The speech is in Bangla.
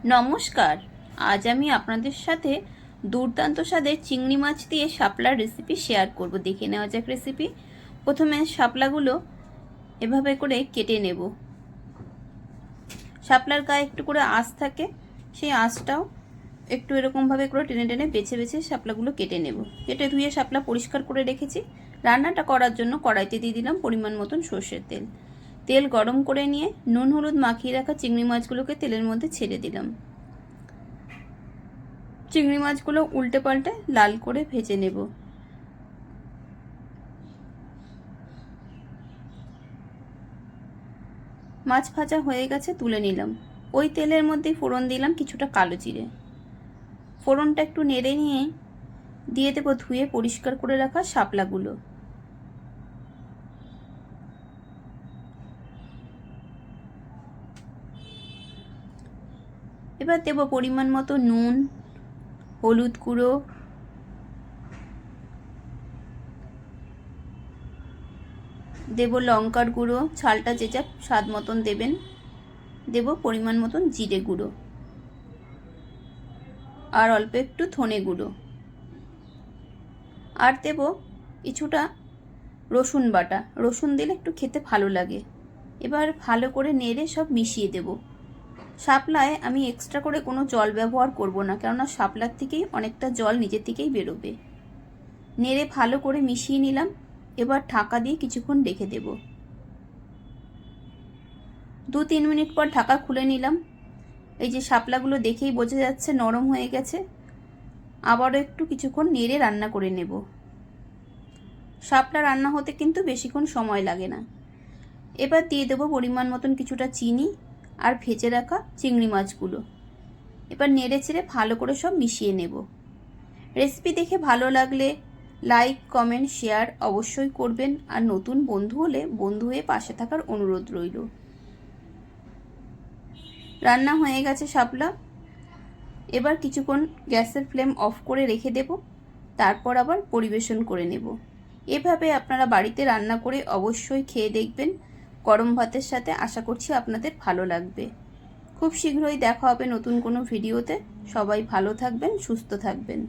নমস্কার। আজ আমি আপনাদের সাথে দুর্দান্ত স্বাদের চিংড়ি মাছ দিয়ে শাপলার রেসিপি শেয়ার করব। দেখে নেওয়া যাক রেসিপি। প্রথমে শাপলাগুলো এভাবে করে কেটে নেব। শাপলার গায়ে একটু করে আঁশ থাকে, সেই আঁশটাও একটু এরকমভাবে করে টেনে টেনে বেছে বেছে শাপলাগুলো কেটে নেব। কেটে ধুয়ে শাপলা পরিষ্কার করে রেখেছি। রান্নাটা করার জন্য কড়াইতে দিয়ে দিলাম পরিমাণ মতন সর্ষের তেল। তেল গরম করে নিয়ে নুন হলুদ মাখিয়ে রাখা চিংড়ি মাছগুলোকে তেলের মধ্যে ছেড়ে দিলাম। চিংড়ি মাছগুলো উল্টে পাল্টে লাল করে ভেজে নেব। মাছ ভাজা হয়ে গেছে, তুলে নিলাম। ওই তেলের মধ্যে ফোড়ন দিলাম কিছুটা কালো জিরে। ফোড়নটা একটু নেড়ে নিয়ে দিয়ে দেবো ধুয়ে পরিষ্কার করে রাখা শাপলাগুলো। এবার দেবো পরিমাণ মতো নুন, হলুদ গুঁড়ো, দেব লঙ্কার গুঁড়ো, ঝালটা যে যা স্বাদ মতন দেবেন। দেব পরিমাণ মতন জিরে গুঁড়ো আর অল্প একটু ধনে গুঁড়ো, আর দেব কিছুটা রসুন বাটা। রসুন দিলে একটু খেতে ভালো লাগে। এবার ভালো করে নেড়ে সব মিশিয়ে দেব। শাপলায় আমি এক্সট্রা করে কোনো জল ব্যবহার করব না, কেননা শাপলার থেকেই অনেকটা জল নিজে থেকেই বেরোবে। নেড়ে ভালো করে মিশিয়ে নিলাম। এবার ঢাকা দিয়ে কিছুক্ষণ রেখে দেব। 2-3 মিনিট পর ঢাকা খুলে নিলাম। এই যে শাপলাগুলো দেখেই বোঝা যাচ্ছে নরম হয়ে গেছে। আবারও একটু কিছুক্ষণ নেড়ে রান্না করে নেব। শাপলা রান্না হতে কিন্তু বেশিক্ষণ সময় লাগে না। এবার দিয়ে দেবো পরিমাণ মতন কিছুটা চিনি আর ভেজে রাখা চিংড়ি মাছগুলো। এবার নেড়ে চেড়ে ভালো করে সব মিশিয়ে নেব। রেসিপি দেখে ভালো লাগলে লাইক, কমেন্ট, শেয়ার অবশ্যই করবেন। আর নতুন বন্ধু হলে বন্ধু হয়ে পাশে থাকার অনুরোধ রইল। রান্না হয়ে গেছে শাপলা। এবার কিছুক্ষণ গ্যাসের ফ্লেম অফ করে রেখে দেব, তারপর আবার পরিবেশন করে নেব। এভাবে আপনারা বাড়িতে রান্না করে অবশ্যই খেয়ে দেখবেন গরম ভাতের সাথে। আশা করছি আপনাদের ভালো লাগবে। খুব শীঘ্রই দেখা হবে নতুন কোনো ভিডিওতে। সবাই ভালো থাকবেন, সুস্থ থাকবেন।